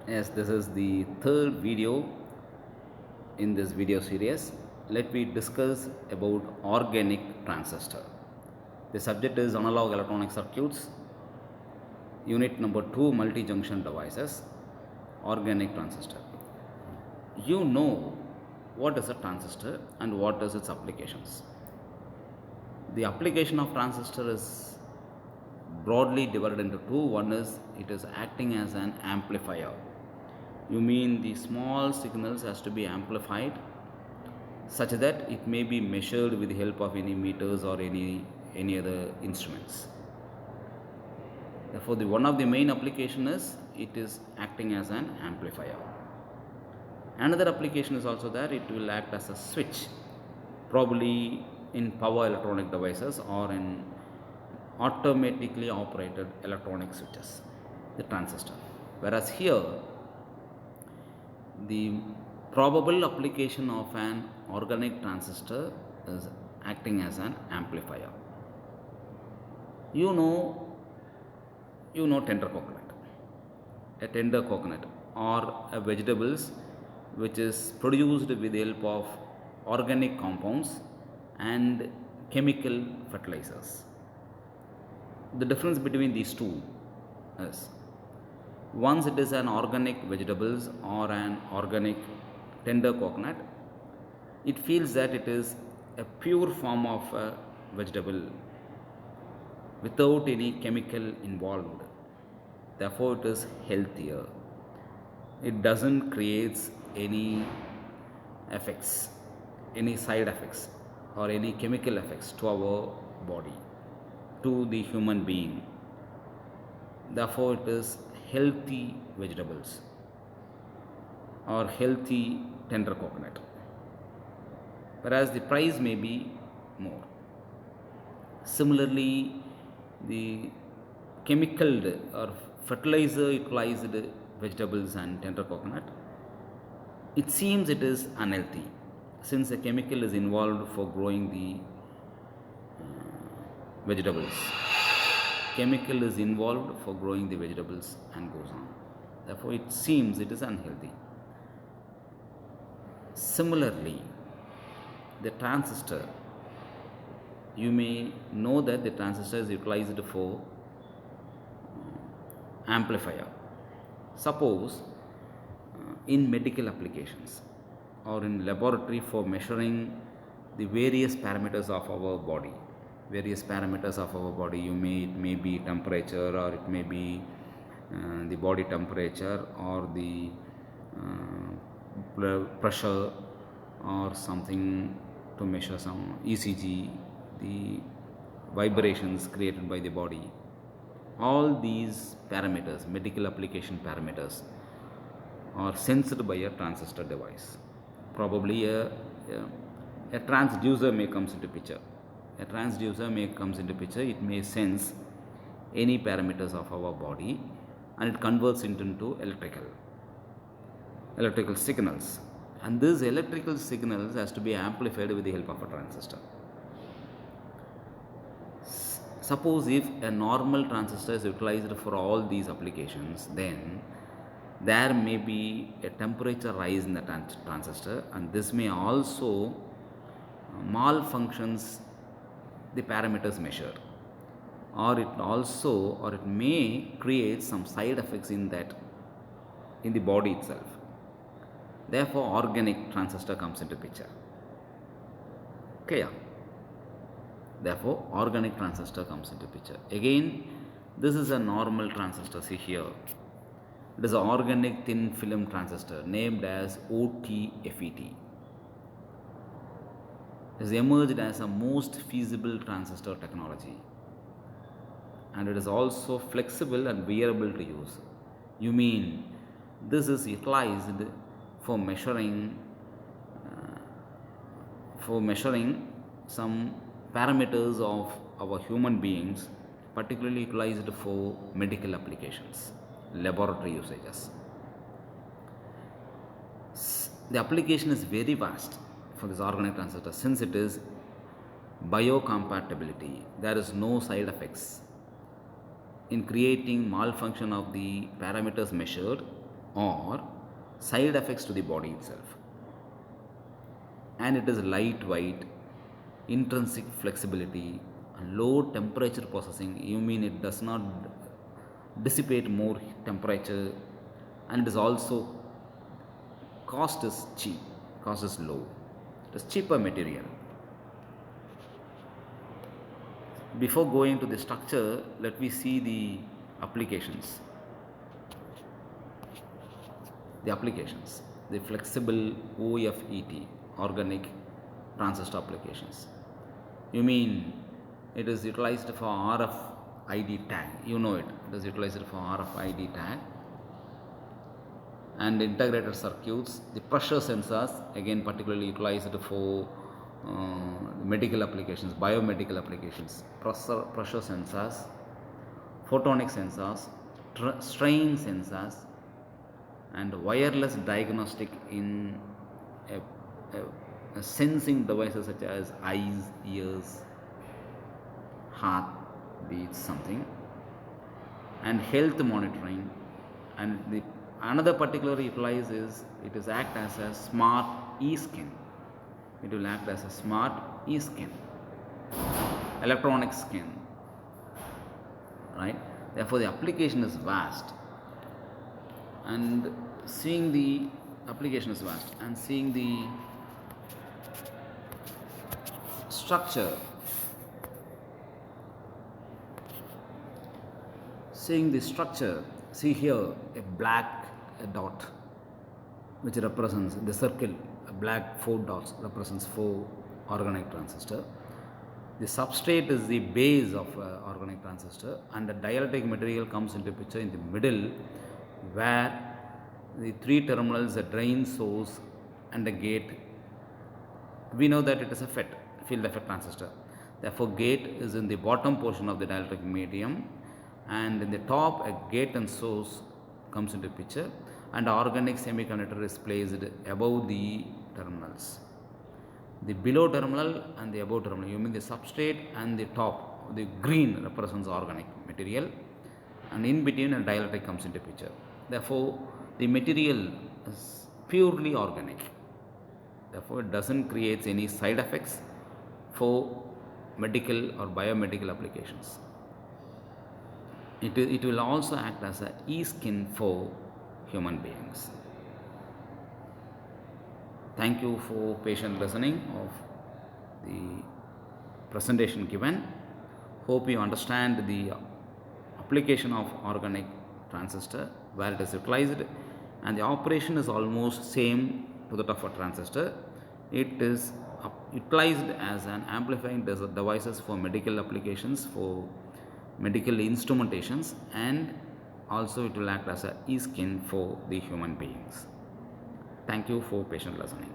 Yes, this is the third video in this video series. Let me discuss about organic transistor. The subject is analog electronic circuits, unit number 2, multi-junction devices, organic transistor. You know what is a transistor and what is its applications. The application of transistor is broadly divided into two. One is it is acting as an amplifier. You mean the small signals has to be amplified such that it may be measured with the help of any meters or any other instruments. Therefore, the one of the main application is it is acting as an amplifier. Another application is also that it will act as a switch, probably in power electronic devices or in automatically operated electronic switches, the transistor. Whereas here, the probable application of an organic transistor is acting as an amplifier. You know, you know tender coconut. A tender coconut or a vegetables which is produced with the help of organic compounds and chemical fertilizers. The difference between these two is once it is an organic vegetables or an organic tender coconut, it feels that it is a pure form of a vegetable without any chemical involved. Therefore, it is healthier. It doesn't create any effects, any side effects, or any chemical effects to our body, to the human being. Therefore, it is healthy vegetables or healthy tender coconut. Whereas the price may be more. Similarly, the chemical or fertilizer utilized vegetables and tender coconut, it seems it is unhealthy since a chemical is involved for growing the vegetables. Chemical is involved for growing the vegetables and goes on. Therefore, it seems it is unhealthy. Similarly, the transistor, you may know that the transistor is utilized for amplifier. Suppose in medical applications or in laboratory for measuring the various parameters of our body, you may, it may be temperature or it may be the body temperature or the pressure or something to measure some ECG, the vibrations created by the body. All these parameters, medical application parameters, are sensed by a transistor device. Probably a transducer may comes into picture. A transducer may comes into picture. It may sense any parameters of our body and it converts it into electrical signals. And these electrical signals has to be amplified with the help of a transistor. Suppose if a normal transistor is utilized for all these applications, then there may be a temperature rise in the transistor, and this may also malfunctions the parameters measured, or it may create some side effects in that, in the body itself. Therefore, organic transistor comes into picture. Clear? Therefore, organic transistor comes into picture. Again, this is a normal transistor. See here. It is an organic thin film transistor named as OTFET. It has emerged as a most feasible transistor technology. And it is also flexible and wearable to use. You mean this is utilized for measuring some parameters of our human beings, particularly utilized for medical applications, laboratory usages. The application is very vast for this organic transistor since it is biocompatibility. There is no side effects in creating malfunction of the parameters measured or side effects to the body itself. And it is lightweight, intrinsic flexibility, and low temperature processing. You mean it does not dissipate more temperature, and it is also cost is cheap, cost is low. It is cheaper material. Before going to the structure, let me see the applications. The flexible OFET, organic transistor applications. You mean it is utilized for RFID tag? You know it. It is utilized for RFID tag and integrated circuits. The pressure sensors, again particularly utilized for medical applications, biomedical applications. Pressure sensors, photonic sensors, strain sensors, and wireless diagnostic in sensing devices such as eyes, ears, heart beats, something, and health monitoring. And the another particular utilized is it is act as a smart e-skin. It will act as a smart e-skin, electronic skin, right? Therefore, the application is vast, and seeing the application is vast, and seeing the structure, see here a black dot which represents the circle, a black 4 dots represents 4 organic transistor. The substrate is the base of organic transistor, and the dielectric material comes into picture in the middle, where the 3 terminals, a drain, source, and a gate. We know that it is a field effect transistor. Therefore, gate is in the bottom portion of the dielectric medium, and in the top a gate and source comes into picture, and organic semiconductor is placed above the terminals. The below terminal and the above terminal, you mean the substrate and the top, the green represents organic material, and in between a dielectric comes into picture. Therefore, the material is purely organic. Therefore, it doesn't create any side effects for medical or biomedical applications. It will also act as a e-skin for human beings. Thank you for patient listening of the presentation given. Hope you understand the application of organic transistor, where it is utilized, and the operation is almost same to that of a transistor. It is utilized as an amplifying devices for medical applications, for medical instrumentations, and also it will act as a e-skin for the human beings. Thank you for patient listening.